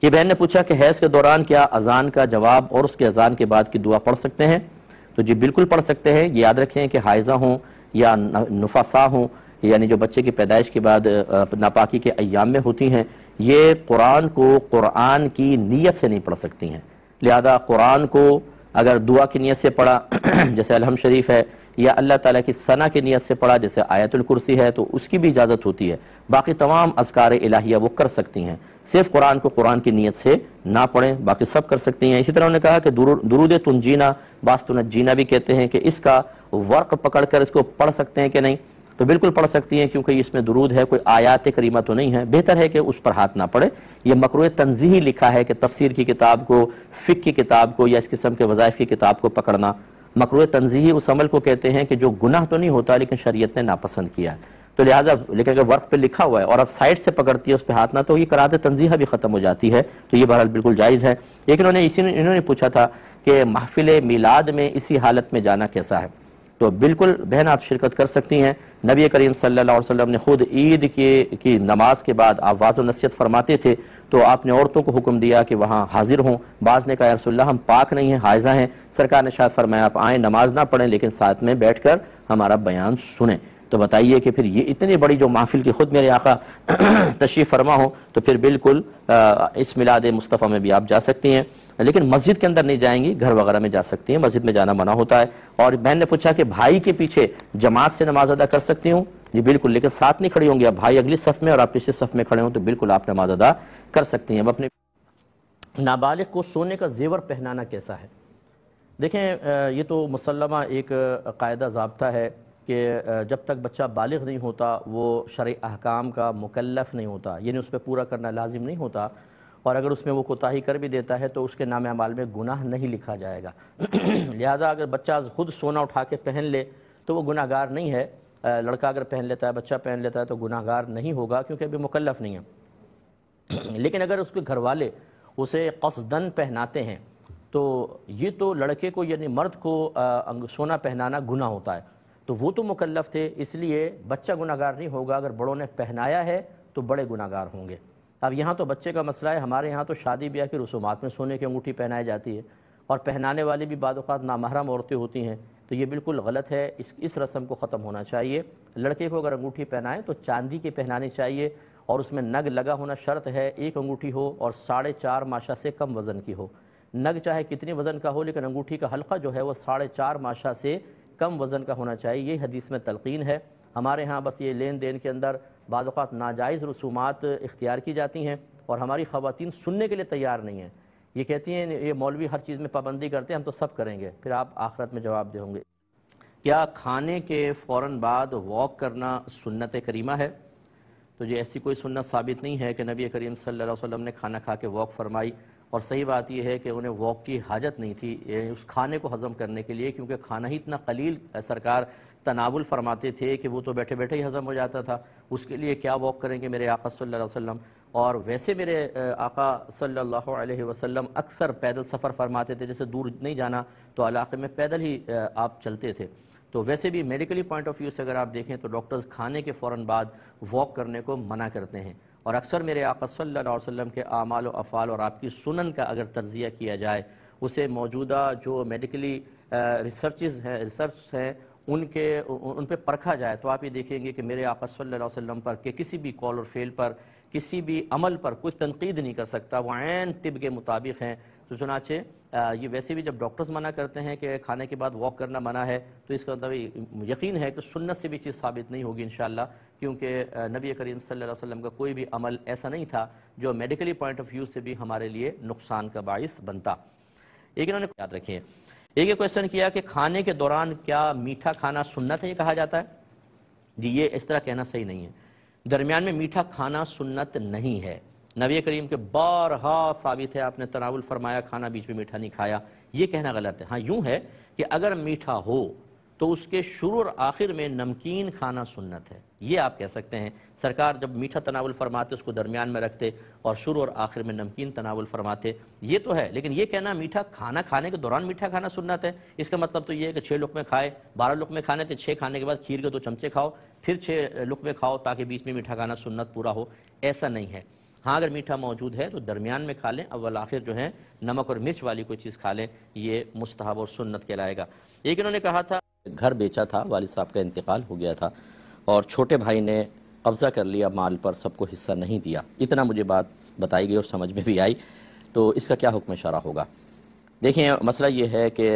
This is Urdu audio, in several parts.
یہ بہن نے پوچھا کہ حیض کے دوران کیا اذان کا جواب اور اس کے اذان کے بعد کی دعا پڑھ سکتے ہیں؟ تو جی بالکل پڑھ سکتے ہیں۔ یہ یاد رکھیں کہ حائضہ ہوں یا نفسا ہوں، یعنی جو بچے کی پیدائش کے بعد ناپاکی کے ایام میں ہوتی ہیں، یہ قرآن کو قرآن کی نیت سے نہیں پڑھ سکتی ہیں۔ لہذا قرآن کو اگر دعا کی نیت سے پڑھا جیسے الحمد شریف ہے، یا اللہ تعالیٰ کی ثنا کی نیت سے پڑھا جیسے آیت الکرسی ہے، تو اس کی بھی اجازت ہوتی ہے۔ باقی تمام اذکار الہیہ وہ کر سکتی ہیں، صرف قرآن کو قرآن کی نیت سے نہ پڑھیں، باقی سب کر سکتی ہیں۔ اسی طرح انہوں نے کہا کہ درود تنجینا، بعض تنجینا بھی کہتے ہیں، کہ اس کا ورق پکڑ کر اس کو پڑھ سکتے ہیں کہ نہیں؟ تو بالکل پڑھ سکتی ہیں، کیونکہ اس میں درود ہے، کوئی آیات کریمہ تو نہیں ہے۔ بہتر ہے کہ اس پر ہاتھ نہ پڑے۔ یہ مکروہ تنزیہی لکھا ہے کہ تفسیر کی کتاب کو، فقہ کی کتاب کو، یا اس قسم کے وظائف کی کتاب کو پکڑنا۔ مکروہ تنزیہی اس عمل کو کہتے ہیں کہ جو گناہ تو نہیں ہوتا لیکن شریعت نے ناپسند کیا ہے، تو لہٰذا لیکن اگر ورق پہ لکھا ہوا ہے اور اب سائڈ سے پکڑتی ہے اس پہ ہاتھ نہ، تو یہ قرات تنزیہہ بھی ختم ہو جاتی ہے، تو یہ بہرحال بالکل جائز ہے۔ لیکن انہوں نے پوچھا تھا کہ محفل میلاد میں اسی حالت میں جانا کیسا ہے؟ تو بالکل بہن آپ شرکت کر سکتی ہیں۔ نبی کریم صلی اللہ علیہ وسلم نے خود عید کی نماز کے بعد آپ واضح و نصیحت فرماتے تھے، تو آپ نے عورتوں کو حکم دیا کہ وہاں حاضر ہوں۔ بعض نے کہا یا رسول اللہ ہم پاک نہیں ہیں، حائضہ ہیں۔ سرکار نے ارشاد فرمایا آپ آئیں، نماز نہ پڑھیں لیکن ساتھ میں بیٹھ کر ہمارا بیان سنیں۔ تو بتائیے کہ پھر یہ اتنی بڑی جو محفل کی خود میرے آقا تشریف فرما ہو، تو پھر بالکل اس میلاد مصطفیٰ میں بھی آپ جا سکتی ہیں، لیکن مسجد کے اندر نہیں جائیں گی، گھر وغیرہ میں جا سکتی ہیں، مسجد میں جانا منع ہوتا ہے۔ اور بہن نے پوچھا کہ بھائی کے پیچھے جماعت سے نماز ادا کر سکتی ہوں؟ جی بالکل، لیکن ساتھ نہیں کھڑی ہوں گی۔ اب بھائی اگلی صف میں اور آپ پچھلے صف میں کھڑے ہوں تو بالکل آپ نماز ادا کر سکتی ہیں۔ اب اپنے نابالغ کو سونے کا زیور پہنانا کیسا ہے؟ دیکھیں یہ تو مسلمہ ایک قاعدہ ضابطہ ہے کہ جب تک بچہ بالغ نہیں ہوتا وہ شرعی احکام کا مکلف نہیں ہوتا، یعنی اس پہ پورا کرنا لازم نہیں ہوتا، اور اگر اس میں وہ کوتاہی کر بھی دیتا ہے تو اس کے نام اعمال میں گناہ نہیں لکھا جائے گا۔ لہٰذا اگر بچہ خود سونا اٹھا کے پہن لے تو وہ گناہ گار نہیں ہے۔ لڑکا اگر پہن لیتا ہے، بچہ پہن لیتا ہے تو گناہ گار نہیں ہوگا، کیونکہ ابھی مکلف نہیں ہے۔ لیکن اگر اس کے گھر والے اسے قصداً پہناتے ہیں تو یہ تو لڑکے کو یعنی مرد کو سونا پہنانا گناہ ہوتا ہے، تو وہ تو مکلف تھے، اس لیے بچہ گناہ گار نہیں ہوگا۔ اگر بڑوں نے پہنایا ہے تو بڑے گناہ گار ہوں گے۔ اب یہاں تو بچے کا مسئلہ ہے، ہمارے یہاں تو شادی بیاہ کی رسومات میں سونے کی انگوٹھی پہنائی جاتی ہے، اور پہنانے والی بھی بعض اوقات نامحرم عورتیں ہوتی ہیں، تو یہ بالکل غلط ہے۔ اس رسم کو ختم ہونا چاہیے۔ لڑکے کو اگر انگوٹھی پہنائیں تو چاندی کی پہنانی چاہیے، اور اس میں نگ لگا ہونا شرط ہے، ایک انگوٹھی ہو اور 4.5 ماشا سے کم وزن کی ہو۔ نگ چاہے کتنی وزن کا ہو لیکن انگوٹھی کا حلقہ جو ہے وہ 4.5 ماشا سے کم وزن کا ہونا چاہیے، یہ حدیث میں تلقین ہے۔ ہمارے ہاں بس یہ لین دین کے اندر بعض اوقات ناجائز رسومات اختیار کی جاتی ہیں، اور ہماری خواتین سننے کے لیے تیار نہیں ہیں۔ یہ کہتی ہیں یہ مولوی ہر چیز میں پابندی کرتے ہیں، ہم تو سب کریں گے، پھر آپ آخرت میں جواب دیں گے۔ کیا کھانے کے فوراً بعد واک کرنا سنت کریمہ ہے؟ تو یہ ایسی کوئی سنت ثابت نہیں ہے کہ نبی کریم صلی اللہ علیہ وسلم نے کھانا کھا کے واک فرمائی، اور صحیح بات یہ ہے کہ انہیں واک کی حاجت نہیں تھی اس کھانے کو ہضم کرنے کے لیے، کیونکہ کھانا ہی اتنا قلیل سرکار تناول فرماتے تھے کہ وہ تو بیٹھے بیٹھے ہی ہضم ہو جاتا تھا، اس کے لیے کیا واک کریں گے میرے آقا صلی اللہ علیہ وسلم۔ اور ویسے میرے آقا صلی اللہ علیہ وسلم اکثر پیدل سفر فرماتے تھے، جیسے دور نہیں جانا تو علاقے میں پیدل ہی آپ چلتے تھے۔ تو ویسے بھی میڈیکلی پوائنٹ آف ویو سے اگر آپ دیکھیں تو ڈاکٹرز کھانے کے فوراً بعد واک کرنے کو منع کرتے ہیں، اور اکثر میرے آقا صلی اللہ علیہ وسلم کے اعمال و افعال اور آپ کی سنن کا اگر تجزیہ کیا جائے، اسے موجودہ جو میڈیکلی ریسرچ ہیں ان پہ پرکھا جائے، تو آپ یہ دیکھیں گے کہ میرے آقا صلی اللہ علیہ وسلم پر کہ کسی بھی قول اور فعل پر، کسی بھی عمل پر کوئی تنقید نہیں کر سکتا، وہ عین طب کے مطابق ہیں۔ تو چنانچہ یہ ویسے بھی جب ڈاکٹرز منع کرتے ہیں کہ کھانے کے بعد واک کرنا منع ہے، تو اس کا مطلب یقین ہے کہ سنت سے بھی چیز ثابت نہیں ہوگی انشاءاللہ، کیونکہ نبی کریم صلی اللہ علیہ وسلم کا کوئی بھی عمل ایسا نہیں تھا جو میڈیکلی پوائنٹ آف ویو سے بھی ہمارے لیے نقصان کا باعث بنتا۔ ایک انہوں نے یاد رکھیں، ایک کویشچن کیا کہ کھانے کے دوران کیا میٹھا کھانا سنت ہے، یہ کہا جاتا ہے؟ جی یہ اس طرح کہنا صحیح نہیں ہے۔ درمیان میں میٹھا کھانا سنت نہیں ہے، نبی کریم کے بارہا ثابت ہے، آپ نے تناول فرمایا، کھانا بیچ میں میٹھا نہیں کھایا، یہ کہنا غلط ہے۔ ہاں یوں ہے کہ اگر میٹھا ہو تو اس کے شروع اور آخر میں نمکین کھانا سنت ہے، یہ آپ کہہ سکتے ہیں۔ سرکار جب میٹھا تناول فرماتے اس کو درمیان میں رکھتے اور شروع اور آخر میں نمکین تناول فرماتے، یہ تو ہے۔ لیکن یہ کہنا میٹھا کھانا کھانے کے دوران میٹھا کھانا سنت ہے، اس کا مطلب تو یہ ہے کہ 6 لقمے کھائے، 12 لقمے کھانے تھے، 6 کھانے کے بعد کھیر کے 2 چمچے کھاؤ، پھر 6 لقمے کھاؤ تاکہ بیچ میں میٹھا کھانا سنت پورا ہو، ایسا نہیں ہے۔ ہاں اگر میٹھا موجود ہے تو درمیان میں کھا لیں، اول آخر جو ہے نمک اور مرچ والی کوئی چیز کھا لیں، یہ مستحب اور سنت کہلائے گا۔ ایک انہوں نے کہا تھا گھر بیچا تھا، والد صاحب کا انتقال ہو گیا تھا اور چھوٹے بھائی نے قبضہ کر لیا مال پر، سب کو حصہ نہیں دیا، اتنا مجھے بات بتائی گئی اور سمجھ میں بھی آئی، تو اس کا کیا حکم شرع ہوگا؟ دیکھیں مسئلہ یہ ہے کہ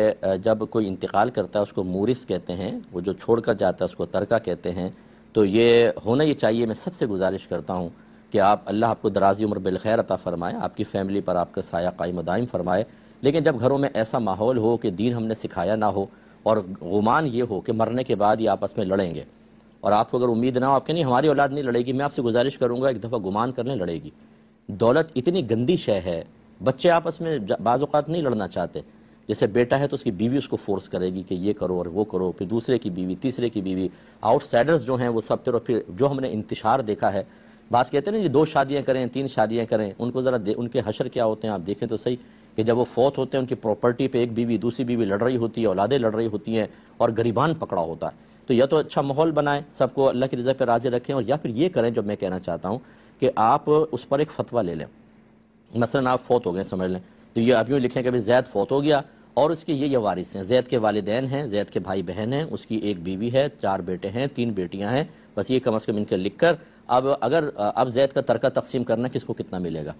جب کوئی انتقال کرتا ہے اس کو مورث کہتے ہیں، وہ جو چھوڑ کر جاتا ہے اس کو ترکہ کہتے ہیں، تو یہ ہونا یہ چاہیے۔ میں سب سے گزارش کرتا ہوں کہ اللہ آپ کو درازی عمر بالخیر عطا فرمائے، آپ کی فیملی پر آپ کا سایہ قائم و دائم فرمائے، لیکن جب گھروں میں ایسا ماحول ہو کہ دین ہم نے سکھایا نہ ہو اور گمان یہ ہو کہ مرنے کے بعد یہ آپس میں لڑیں گے، اور آپ کو اگر امید نہ ہو، آپ کہ نہیں ہماری اولاد نہیں لڑے گی، میں آپ سے گزارش کروں گا ایک دفعہ گمان کرنے لڑے گی۔ دولت اتنی گندی شے ہے، بچے آپس میں بعض اوقات نہیں لڑنا چاہتے، جیسے بیٹا ہے تو اس کی بیوی اس کو فورس کرے گی کہ یہ کرو اور وہ کرو، پھر دوسرے کی بیوی، تیسرے کی بیوی، آؤٹ سائڈرز جو ہیں وہ سب، پھر جو ہم نے انتشار دیکھا ہے، بعض کہتے ہیں نا یہ 2 شادیاں کریں 3 شادیاں کریں، ان کو ذرا ان کے حشر کیا ہوتے ہیں آپ دیکھیں تو صحیح، کہ جب وہ فوت ہوتے ہیں ان کی پراپرٹی پہ ایک بیوی دوسری بیوی لڑ رہی ہوتی ہے، اولادیں لڑ رہی ہوتی ہیں اور گریبان پکڑا ہوتا ہے۔ تو یا تو اچھا ماحول بنائیں، سب کو اللہ کی رضا پہ راضی رکھیں، اور یا پھر یہ کریں جو میں کہنا چاہتا ہوں کہ آپ اس پر ایک فتویٰ لے لیں۔ مثلا آپ فوت ہو گئے سمجھ لیں، تو یہ آپ یوں لکھیں کہ زید فوت ہو گیا اور اس کے یہ وارث ہیں، زید کے والدین ہیں، زید کے بھائی بہن ہیں، اس کی ایک بیوی ہے، 4 بیٹے ہیں، 3 بیٹیاں ہیں، بس یہ کم از کم ان کے لکھ کر اب زید کا ترکہ تقسیم کرنا کس کو کتنا ملے گا،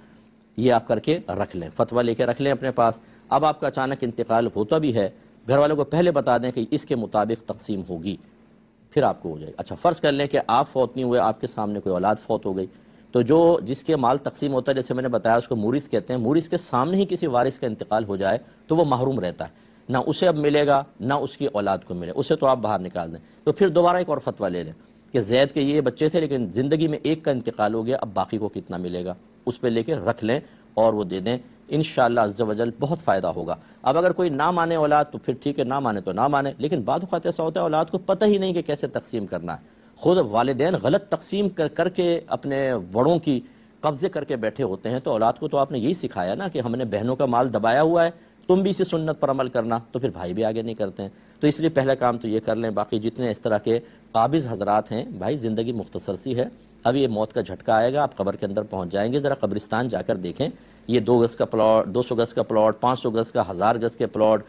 یہ آپ کر کے رکھ لیں، فتویٰ لے کے رکھ لیں اپنے پاس۔ اب آپ کا اچانک انتقال ہوتا بھی ہے، گھر والوں کو پہلے بتا دیں کہ اس کے مطابق تقسیم ہوگی، پھر آپ کو ہو جائے۔ اچھا فرض کر لیں کہ آپ فوت نہیں ہوئے، آپ کے سامنے کوئی اولاد فوت ہو گئی، تو جس کے مال تقسیم ہوتا ہے جیسے میں نے بتایا اس کو مورث کہتے ہیں، مورث کے سامنے ہی کسی وارث کا انتقال ہو جائے تو وہ محروم رہتا ہے، نہ اسے اب ملے گا نہ اس کی اولاد کو ملے، اسے تو آپ باہر نکال دیں۔ تو پھر دوبارہ ایک اور فتویٰ لے لیں کہ زید کے یہ بچے تھے لیکن زندگی میں ایک کا انتقال ہو گیا، اب باقی کو کتنا ملے گا اس پہ لے کے رکھ لیں اور وہ دے دیں، انشاءاللہ عز و جل بہت فائدہ ہوگا۔ اب اگر کوئی نہ مانے اولاد تو پھر ٹھیک ہے، نہ مانے تو نہ مانے، لیکن بعض اوقات ایسا ہوتا ہے اولاد کو پتہ ہی نہیں کہ کیسے تقسیم کرنا ہے، خود والدین غلط تقسیم کر کے اپنے بڑوں کی قبضے کر کے بیٹھے ہوتے ہیں، تو اولاد کو تو آپ نے یہی سکھایا نا کہ ہم نے بہنوں کا مال دبایا ہوا ہے، تم بھی اسی سنت پر عمل کرنا، تو پھر بھائی بھی آگے نہیں کرتے ہیں۔ تو اس لیے پہلا کام تو یہ کر لیں، باقی جتنے اس طرح کے قابض حضرات ہیں، بھائی زندگی مختصر سی ہے، اب یہ موت کا جھٹکا آئے گا، آپ قبر کے اندر پہنچ جائیں گے، ذرا قبرستان جا کر دیکھیں، یہ 2 گز کا پلاٹ، 200 گز کا پلاٹ، 500 گز کا، 1000 گز کے پلاٹ،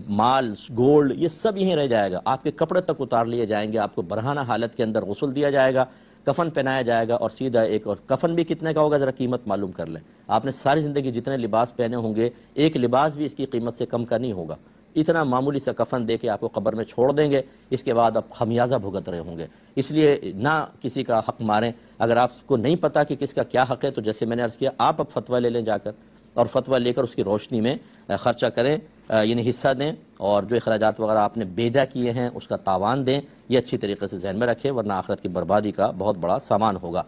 مال گولڈ، یہ سب یہیں رہ جائے گا، آپ کے کپڑے تک اتار لیے جائیں گے، آپ کو برہنہ حالت کے اندر غسل دیا جائے گا، کفن پہنایا جائے گا، اور سیدھا ایک اور کفن بھی کتنے کا ہوگا ذرا قیمت معلوم کر لیں، آپ نے ساری زندگی جتنے لباس پہنے ہوں گے ایک لباس بھی اس کی قیمت سے کم کا نہیں ہوگا، اتنا معمولی سا کفن دے کے آپ کو قبر میں چھوڑ دیں گے، اس کے بعد آپ خمیازہ بھگت رہے ہوں گے۔ اس لیے نہ کسی کا حق ماریں، اگر آپ کو نہیں پتا کہ کس کا کیا حق ہے تو جیسے میں نے عرض کیا آپ اب فتویٰ لے لیں جا کر، اور فتویٰ لے کر اس کی روشنی میں خرچہ کریں، یعنی حصہ دیں، اور جو اخراجات وغیرہ آپ نے بیجا کیے ہیں اس کا تاوان دیں، یہ اچھی طریقے سے ذہن میں رکھیں ورنہ آخرت کی بربادی کا بہت بڑا سامان ہوگا۔